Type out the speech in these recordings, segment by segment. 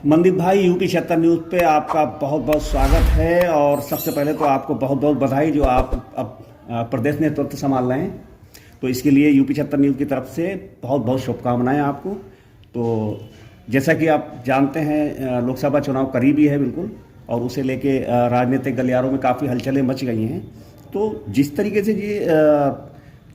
मनदीप भाई, UP 76 news पे आपका बहुत बहुत स्वागत है। और सबसे पहले तो आपको बहुत बहुत बधाई जो आप अब प्रदेश नेतृत्व संभाल रहे हैं, तो इसके लिए यूपी 76 न्यूज़ की तरफ से बहुत बहुत शुभकामनाएं आपको। तो जैसा कि आप जानते हैं, लोकसभा चुनाव करीबी है बिल्कुल, और उसे लेके राजनीतिक गलियारों में काफ़ी हलचलें मच गई हैं। तो जिस तरीके से ये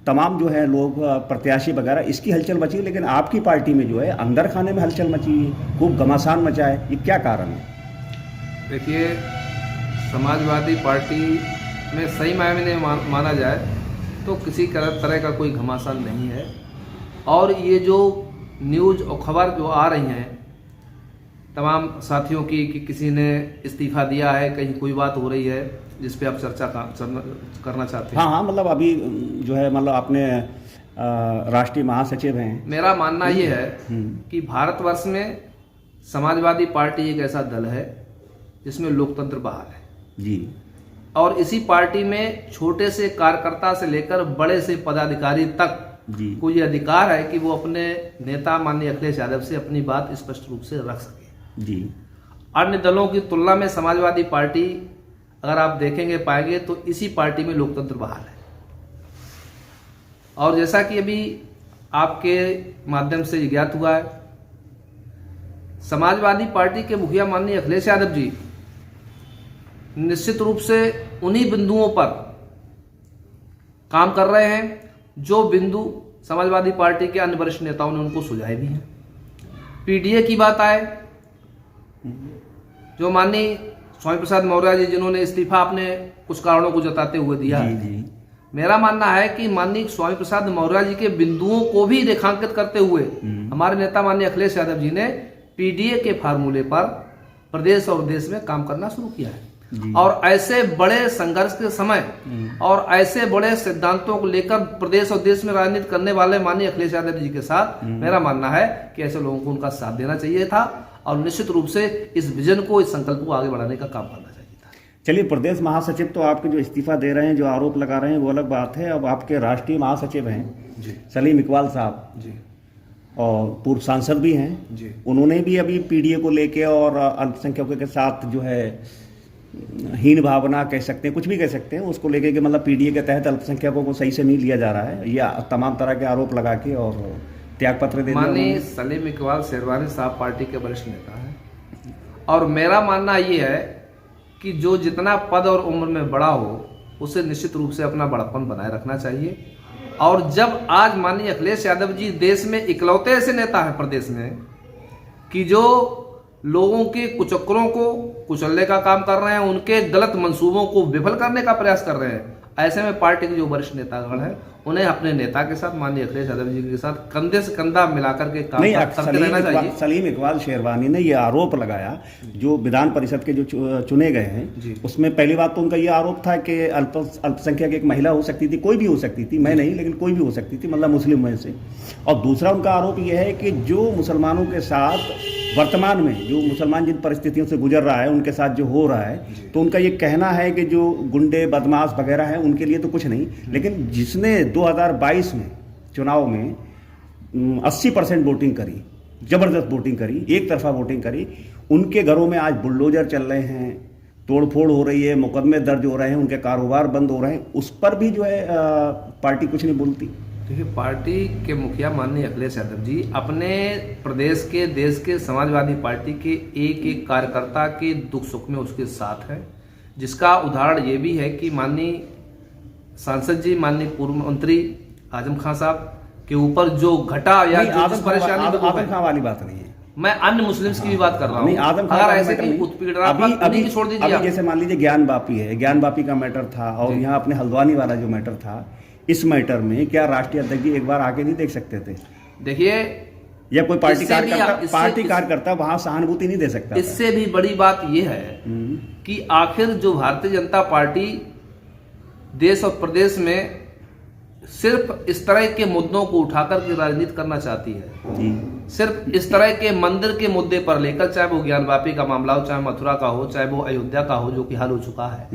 तमाम जो है लोग प्रत्याशी वगैरह इसकी हलचल मची, लेकिन आपकी पार्टी में जो है अंदर खाने में हलचल मची है, खूब घमासान मचा है, ये क्या कारण है? देखिए, समाजवादी पार्टी में सही मायने में माना जाए तो किसी तरह का कोई घमासान नहीं है। और ये जो न्यूज़ और खबर जो आ रही हैं तमाम साथियों की कि किसी ने इस्तीफा दिया है, कहीं कोई बात हो रही है जिस पे आप चर्चा करना चाहते हैं। हाँ, मतलब अभी जो है, मतलब आपने राष्ट्रीय महासचिव हैं। मेरा मानना ये है कि भारतवर्ष में समाजवादी पार्टी एक ऐसा दल है जिसमें लोकतंत्र बहाल है जी। और इसी पार्टी में छोटे से कार्यकर्ता से लेकर बड़े से पदाधिकारी तक जी को ये अधिकार है कि वो अपने नेता माननीय अखिलेश यादव से अपनी बात स्पष्ट रूप से रख सके जी। अन्य दलों की तुलना में समाजवादी पार्टी अगर आप देखेंगे पाएंगे तो इसी पार्टी में लोकतंत्र बहाल है। और जैसा कि अभी आपके माध्यम से ज्ञात हुआ है, समाजवादी पार्टी के मुखिया माननीय अखिलेश यादव जी निश्चित रूप से उन्हीं बिंदुओं पर काम कर रहे हैं जो बिंदु समाजवादी पार्टी के अन्य वरिष्ठ नेताओं ने उनको सुझाए भी हैं। पीडीए की बात आए, जो माननीय स्वामी प्रसाद मौर्य जी जिन्होंने इस्तीफा अपने कुछ कारणों को जताते हुए दिया है, मेरा मानना है कि माननीय स्वामी प्रसाद मौर्य जी के बिंदुओं को भी रेखांकित करते हुए हमारे नेता माननीय अखिलेश यादव जी ने पीडीए के फार्मूले पर प्रदेश और देश में काम करना शुरू किया है। और ऐसे बड़े संघर्ष के समय और ऐसे बड़े सिद्धांतों को लेकर प्रदेश और देश में राजनीति करने वाले माननीय अखिलेश यादव जी के साथ मेरा मानना है कि ऐसे लोगों को उनका साथ देना चाहिए था और निश्चित रूप से इस विजन को, इस संकल्प को आगे बढ़ाने का काम करना चाहिए था। चलिए, प्रदेश महासचिव तो आपके जो इस्तीफा दे रहे हैं, जो आरोप लगा रहे हैं, वो अलग बात है। अब आपके राष्ट्रीय महासचिव हैं जी सलीम इकबाल साहब जी, और पूर्व सांसद भी हैं जी। उन्होंने भी अभी पीडीए को लेके और अल्पसंख्यकों के साथ जो है हीन भावना कह सकते हैं, कुछ भी कह सकते हैं, उसको लेके कि मतलब पीडीए के तहत अल्पसंख्यकों को सही से नहीं लिया जा रहा है, या तमाम तरह के आरोप लगा के और त्याग पत्र दे। माननीय सलीम इकबाल शेरवानी साहब पार्टी के वरिष्ठ नेता हैं और मेरा मानना ये है कि जो जितना पद और उम्र में बड़ा हो उसे निश्चित रूप से अपना बड़प्पन बनाए रखना चाहिए। और जब आज माननीय अखिलेश यादव जी देश में इकलौते ऐसे नेता हैं प्रदेश में कि जो लोगों के कुचक्करों को कुचलने का काम कर रहे हैं, उनके गलत मंसूबों को विफल करने का प्रयास कर रहे हैं, ऐसे में पार्टी के जो वरिष्ठ नेतागण हैं उन्हें अपने नेता के साथ, माननीय अखिलेश यादव जी के साथ कंधे से कंधा मिलाकर के काम करते रहना चाहिए। सलीम इकबाल शेरवानी ने यह आरोप लगाया, जो विधान परिषद के जो चुने गए हैं उसमें पहली बात तो उनका यह आरोप था कि अल्पसंख्यक एक महिला हो सकती थी, कोई भी हो सकती थी, मैं नहीं लेकिन कोई भी हो सकती थी, मतलब मुस्लिम में से। और दूसरा उनका आरोप यह है कि जो मुसलमानों के साथ वर्तमान में जो मुसलमान जिन परिस्थितियों से गुजर रहा है उनके साथ जो हो रहा है, तो उनका ये कहना है कि जो गुंडे बदमाश वगैरह हैं उनके लिए तो कुछ नहीं, लेकिन जिसने 2022 में चुनाव में 80% वोटिंग करी, जबरदस्त वोटिंग करी, एक तरफा वोटिंग करी, उनके घरों में आज बुलडोजर चल रहे हैं, तोड़फोड़ हो रही है, मुकदमे दर्ज हो रहे हैं, उनके कारोबार बंद हो रहे हैं, उस पर भी जो है पार्टी कुछ नहीं बोलती। देखिए, पार्टी के मुखिया माननीय अखिलेश यादव जी अपने प्रदेश के, देश के समाजवादी पार्टी के एक एक कार्यकर्ता के दुख सुख में उसके साथ है, जिसका उदाहरण ये भी है कि माननीय सांसद जी, माननीय पूर्व मंत्री आजम खान साहब के ऊपर जो घटा या जो परेशानी, आजम खान वाली बात नहीं है, मैं अन्य मुस्लिम्स की भी बात कर रहा हूँ। आजम खान अगर ऐसे की उत्पीड़न अभी छोड़ दीजिए, जैसे मान लीजिए ज्ञान बापी है, ज्ञान बापी का मैटर था, और यहाँ अपने हल्द्वानी वाला जो मैटर था, इस मैटर में क्या राष्ट्रीय अध्यक्ष जी एक बार आके नहीं देख सकते थे? देखिए, या कोई पार्टी कार्यकर्ता वहां सहानुभूति नहीं दे सकता? इससे भी बड़ी बात यह है कि आखिर जो भारतीय जनता पार्टी देश और प्रदेश में सिर्फ इस तरह के मुद्दों को उठाकर के राजनीति करना चाहती है, सिर्फ इस तरह के मंदिर के मुद्दे पर लेकर, चाहे वो ज्ञानवापी का मामला हो, चाहे मथुरा का हो, चाहे वो अयोध्या का हो जो कि हल हो चुका है,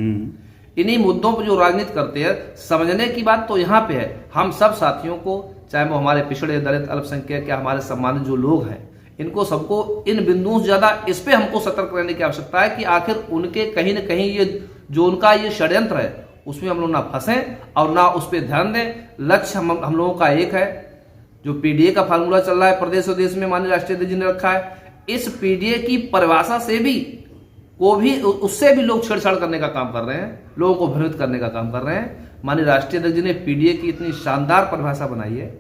इन्हीं मुद्दों पर जो राजनीति करते हैं, समझने की बात तो यहाँ पे है। हम सब साथियों को, चाहे वो हमारे पिछड़े, दलित, अल्पसंख्यक या हमारे सम्मानित जो लोग हैं, इनको सबको इन बिंदुओं से ज्यादा इस पे हमको सतर्क रहने की आवश्यकता है कि आखिर उनके कहीं न कहीं ये जो उनका ये षड्यंत्र है उसमें हम लोग ना फंसे और ना उस पर ध्यान दें। लक्ष्य हम लोगों का एक है, जो पीडीए का फार्मूला चल रहा है प्रदेश और देश में माननीय राष्ट्रीय अध्यक्ष जी ने रखा है, इस पीडीए की परिभाषा से भी उससे भी लोग छेड़छाड़ करने का काम कर रहे हैं, लोगों को भ्रमित करने का काम कर रहे हैं। माननीय राष्ट्रीय अध्यक्ष जी ने पीडीए की इतनी शानदार परिभाषा बनाई है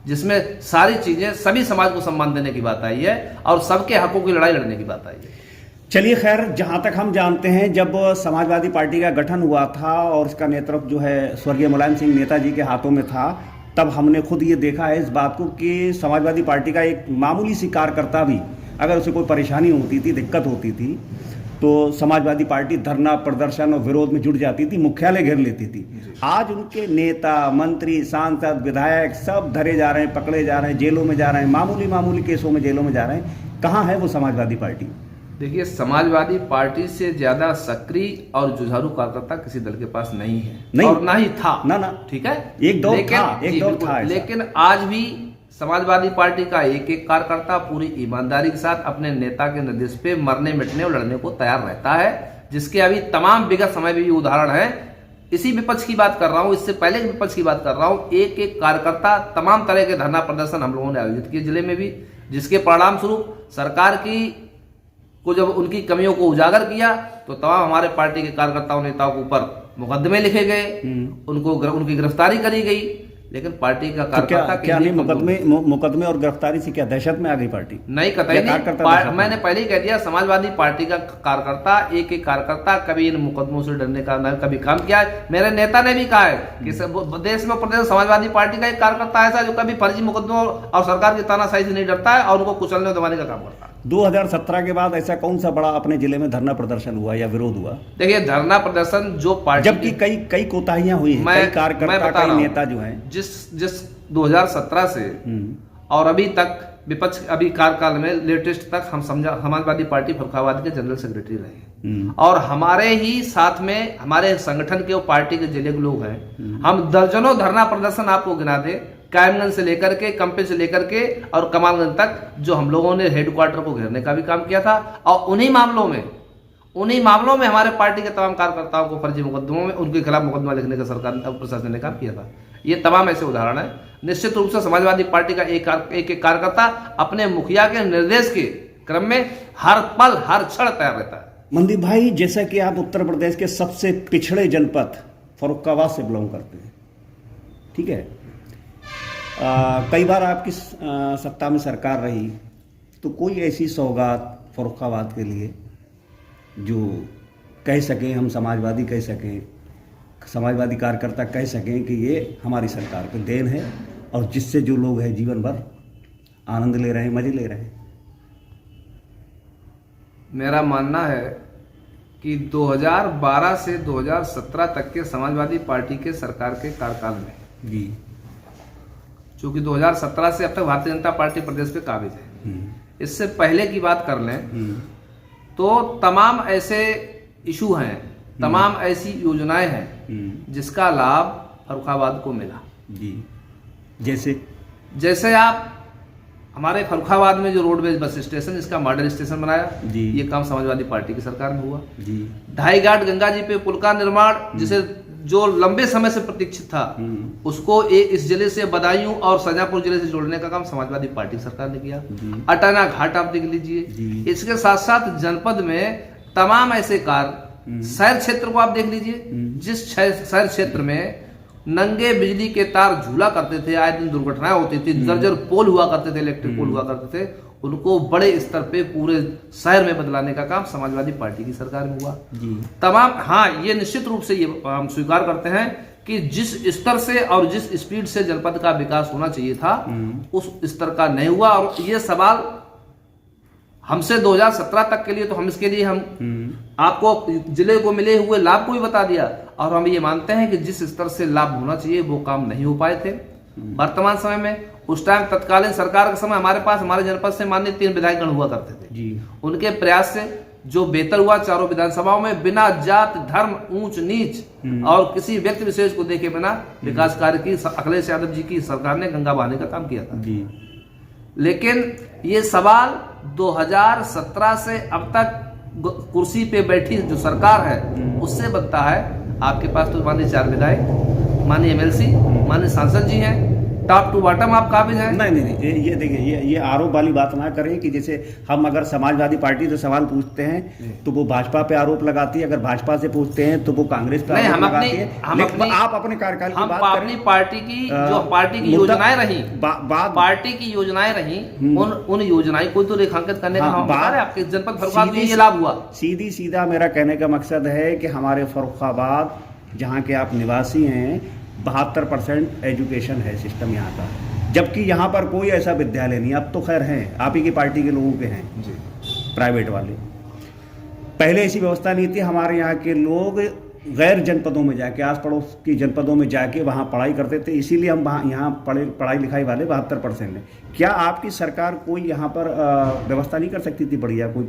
जिसमें सारी चीजें सभी समाज को सम्मान देने की बात आई है और सबके हकों की लड़ाई लड़ने की बात आई है। चलिए, खैर जहां तक हम जानते हैं, जब समाजवादी पार्टी का गठन हुआ था और इसका नेतृत्व जो है स्वर्गीय मुलायम सिंह नेताजी के हाथों में था, तब हमने खुद ये देखा है इस बात को कि समाजवादी पार्टी का एक मामूली सी कार्यकर्ता भी अगर उसे कोई परेशानी होती थी, दिक्कत होती थी, तो समाजवादी पार्टी धरना प्रदर्शन और विरोध में जुट जाती थी, मुख्यालय घेर लेती थी। आज उनके नेता, मंत्री, सांसद, विधायक सब धरे जा रहे हैं, पकड़े जा रहे हैं, जेलों में जा रहे हैं, मामूली केसों में जेलों में जा रहे हैं। कहाँ है वो समाजवादी पार्टी? देखिए, समाजवादी पार्टी से ज्यादा सक्रिय और जुझारू कार्यकर्ता किसी दल के पास नहीं है, नहीं, और ना ही था। ना ठीक है, एक दौर था, लेकिन आज भी समाजवादी पार्टी का एक एक कार्यकर्ता पूरी ईमानदारी के साथ अपने नेता के निर्देश पे मरने मिटने और लड़ने को तैयार रहता है, जिसके अभी तमाम विगत समय में भी उदाहरण है। इसी विपक्ष की बात कर रहा हूं, इससे पहले के विपक्ष की बात कर रहा हूं। एक एक कार्यकर्ता तमाम तरह के धरना प्रदर्शन हम लोगों ने आयोजित किए जिले में भी, जिसके परिणाम स्वरूप सरकार को जब उनकी कमियों को उजागर किया तो तमाम हमारे पार्टी के कार्यकर्ताओं नेताओं के ऊपर मुकदमे लिखे गए, उनकी गिरफ्तारी करी गई। लेकिन पार्टी का कार्यकर्ता क्या नहीं, मुकदमे और गिरफ्तारी से क्या दहशत में आ गई पार्टी? नहीं, कतई नहीं। मैंने पहले ही कह दिया, समाजवादी पार्टी का कार्यकर्ता, एक एक कार्यकर्ता कभी इन मुकदमों से डरने का न कभी काम किया है। मेरे नेता ने भी कहा है कि देश में प्रदेश समाजवादी पार्टी का एक कार्यकर्ता ऐसा जो कभी फर्जी मुकदमों और सरकार की तानाशाही से नहीं डरता है और उनको कुचलने दबाने का काम करता है। 2017 के बाद ऐसा कौन सा बड़ा अपने जिले में धरना प्रदर्शन हुआ या विरोध हुआ? देखिए, धरना प्रदर्शन जो पार्टी, जबकि कई कोताहियां हुई हैं, कई कार्यकर्ता, कई नेता जो हैं, जिस 2017 से और अभी तक विपक्ष अभी कार्यकाल में लेटेस्ट तक हम समाजवादी पार्टी फर्रुखाबाद के जनरल सेक्रेटरी रहे और हमारे ही साथ में हमारे संगठन के और पार्टी के जिले के लोग हैं। हम दर्जनों धरना प्रदर्शन आपको गिना दे, कायमगंज से लेकर के, कंपे से लेकर के और कमालगंज तक, जो हम लोगों ने हेडक्वार्टर को घेरने का भी काम किया था। और उन्हीं मामलों में हमारे पार्टी के तमाम कार्यकर्ताओं को फर्जी मुकदमों में उनके खिलाफ मुकदमा लिखने का सरकार प्रशासन ने काम किया था। ये तमाम ऐसे उदाहरण है। निश्चित रूप से समाजवादी पार्टी का एक एक कार्यकर्ता अपने मुखिया के निर्देश के क्रम में हर पल हर क्षण तैयार रहता है। मनदीप भाई, जैसा कि आप उत्तर प्रदेश के सबसे पिछड़े जनपद फर्रुखाबाद से बिलोंग करते हैं, ठीक है, कई बार आपकी सत्ता में सरकार रही, तो कोई ऐसी सौगात फर्रुखाबाद के लिए जो कह सकें, हम समाजवादी कह सकें, समाजवादी कार्यकर्ता कह सकें कि ये हमारी सरकार की देन है और जिससे जो लोग हैं जीवन भर आनंद ले रहे हैं, मजे ले रहे हैं? मेरा मानना है कि 2012 से 2017 तक के समाजवादी पार्टी के सरकार के कार्यकाल में जी, चूंकि 2017 से अब तक भारतीय जनता पार्टी प्रदेश पे काबिज है, इससे पहले की बात कर लें तो तमाम ऐसे इशू हैं, तमाम ऐसी योजनाएं हैं जिसका लाभ फर्रुखाबाद को मिला। जी, जैसे आप हमारे फर्रुखाबाद में जो रोडवेज बस स्टेशन, इसका मॉडल स्टेशन बनाया, ये काम समाजवादी पार्टी की सरकार में हुआ। 2.5 घाट गंगा जी पे पुल का निर्माण, जिसे जो लंबे समय से प्रतीक्षित था, उसको इस जिले से बदायूं और शाहजहांपुर जिले से जोड़ने का काम समाजवादी पार्टी सरकार ने किया। अटाना घाट आप देख लीजिए। इसके साथ साथ जनपद में तमाम ऐसे कार्य, शहर क्षेत्र को आप देख लीजिए, जिस शहर क्षेत्र में नंगे बिजली के तार झूला करते थे, आए दिन दुर्घटनाएं होती थी, दर्जन पोल हुआ करते थे, इलेक्ट्रिक पोल हुआ करते थे, उनको बड़े स्तर पे पूरे शहर में बदलाने का काम समाजवादी पार्टी की सरकार में हुआ। तमाम, हाँ, ये निश्चित रूप से ये हम स्वीकार करते हैं कि जिस स्तर से और जिस स्पीड से जनपद का विकास होना चाहिए था, उस स्तर का नहीं हुआ। और ये सवाल हमसे 2017 तक के लिए, तो हम इसके लिए आपको जिले को मिले हुए लाभ को भी बता दिया और हम ये मानते हैं कि जिस स्तर से लाभ होना चाहिए वो काम नहीं हो पाए थे। वर्तमान समय में, उस टाइम तत्कालीन सरकार के समय हमारे पास, हमारे जनपद से माननीय 3 विधायकगण हुआ करते थे। उनके प्रयास से जो बेहतर हुआ, चारों विधानसभाओं में बिना जात धर्म ऊंच नीच और किसी व्यक्ति विशेष को देखे बिना विकास कार्य की अखिलेश यादव जी की सरकार ने गंगा बहाने का काम किया था। लेकिन ये सवाल 2017 से अब तक कुर्सी पे बैठी जो सरकार है उससे बनता है। आपके पास तो माननीय 4 विधायक, माननीय एमएलसी, माननीय सांसद जी हैं, टॉप टू बॉटम आप काबिज हैं। नहीं, ये देखिए, ये आरोप वाली बात ना करें कि जैसे हम अगर समाजवादी पार्टी से सवाल पूछते हैं तो वो भाजपा पे आरोप लगाती है, अगर भाजपा से पूछते हैं तो वो कांग्रेस पे आरोप लगाती है। आप अपने कार्यकाल की बात करें, अपनी पार्टी की जो पार्टी की योजनाएं रही, पार्टी की योजनाएं रही, उन योजनाएं को तो रेखांकित करने का बात है। आपके जनपद फर्रुखाबाद में ये लाभ हुआ। सीधा मेरा कहने का मकसद है कि हमारे फर्रुखाबाद जहाँ के आप निवासी हैं 72% एजुकेशन है सिस्टम यहाँ का, जबकि यहाँ पर कोई ऐसा विद्यालय नहीं। अब तो खैर हैं, आप ही की पार्टी के लोगों के हैं जी, प्राइवेट वाले। पहले ऐसी व्यवस्था नहीं थी। हमारे यहाँ के लोग गैर जनपदों में जाके, आस पड़ोस की जनपदों में जाके वहाँ पढ़ाई करते थे, इसीलिए हम वहाँ यहाँ पढ़ाई लिखाई वाले 72% हैं। क्या आपकी सरकार कोई यहाँ पर व्यवस्था नहीं कर सकती थी बढ़िया, कोई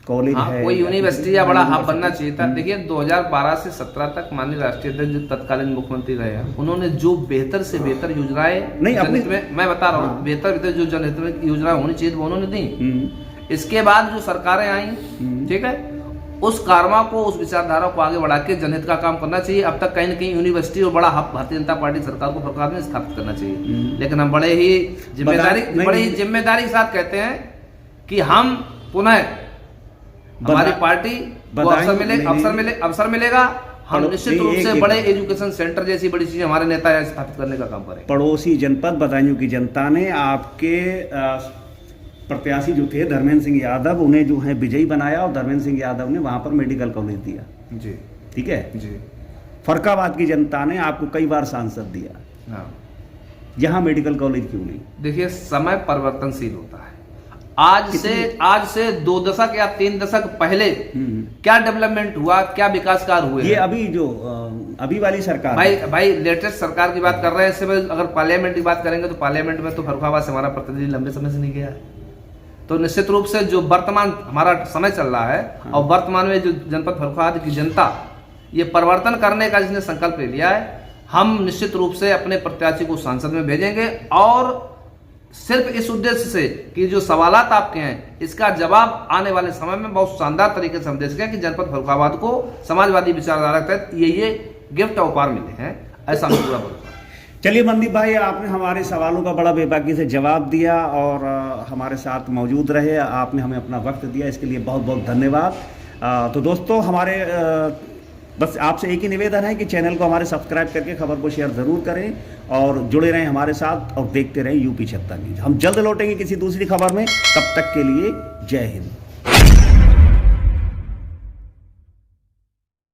कॉलेज है, कोई यूनिवर्सिटी या बड़ा हब बनना चाहिए था? देखिए 2012 से 17 तक माननीय राष्ट्रीय अध्यक्ष जो तत्कालीन मुख्यमंत्री रहे हैं, उन्होंने जो बेहतर से बेहतर योजनाएं जनहित में, मैं बता रहा हूँ, बेहतर जो जनहित में योजनाएं होनी चाहिए वो उन्होंने दी। इसके बाद जो सरकारें आई, ठीक है, उस कारमा को, उस विचारधारा को आगे बढ़ा के जनहित का काम करना चाहिए। अब तक कहीं न कहीं यूनिवर्सिटी और बड़ा हब भारतीय जनता पार्टी सरकार को फर्रुखाबाद में स्थापित करना चाहिए, लेकिन हम बड़े ही जिम्मेदारी के साथ कहते हैं कि हम पुनः हमारी पार्टी को अवसर मिलेगा, हम निश्चित रूप से बड़े एजुकेशन सेंटर जैसी बड़ी चीजें हमारे नेता स्थापित करने का काम करें। पड़ोसी जनपद बदायूं की जनता ने आपके प्रत्याशी जो थे धर्मेंद्र सिंह यादव, उन्हें जो है विजयी बनाया और धर्मेंद्र सिंह यादव ने वहां पर मेडिकल कॉलेज दिया जी, ठीक है जी। फर्रुखाबाद की जनता ने आपको कई बार सांसद दिया, हाँ, यहाँ मेडिकल कॉलेज क्यों नहीं? देखिए समय परिवर्तनशील होता है। आज से 2 दशक या 3 दशक पहले क्या डेवलपमेंट हुआ, क्या विकास कार्य हुए? ये अभी जो अभी वाली सरकार, भाई लेटेस्ट सरकार की बात कर रहे हैं। इससे अगर पार्लियामेंट की बात करेंगे तो पार्लियामेंट में तो फर्रुखाबाद से हमारा प्रतिनिधि लंबे समय से नहीं गया है। तो निश्चित रूप से जो वर्तमान हमारा समय चल रहा है, हाँ, और वर्तमान में जो जनपद फर्रुखाबाद की जनता ये परिवर्तन करने का जिसने संकल्प ले लिया है, हम निश्चित रूप से अपने प्रत्याशी को संसद में भेजेंगे और सिर्फ इस उद्देश्य से कि जो सवालात आपके हैं इसका जवाब आने वाले समय में बहुत शानदार तरीके से हम दे सकें कि जनपद फर्रुखाबाद को समाजवादी विचारधारा के तहत ये गिफ्ट और उपहार मिले हैं, ऐसा मैं पूरा बोलूँगा। चलिए मनदीप भाई, आपने हमारे सवालों का बड़ा बेबाकी से जवाब दिया और हमारे साथ मौजूद रहे, आपने हमें अपना वक्त दिया, इसके लिए बहुत बहुत धन्यवाद। तो दोस्तों, हमारे बस आपसे एक ही निवेदन है कि चैनल को हमारे सब्सक्राइब करके खबर को शेयर ज़रूर करें और जुड़े रहें हमारे साथ और देखते रहें यूपी 76 न्यूज़। हम जल्द लौटेंगे किसी दूसरी खबर में, तब तक के लिए जय हिंद।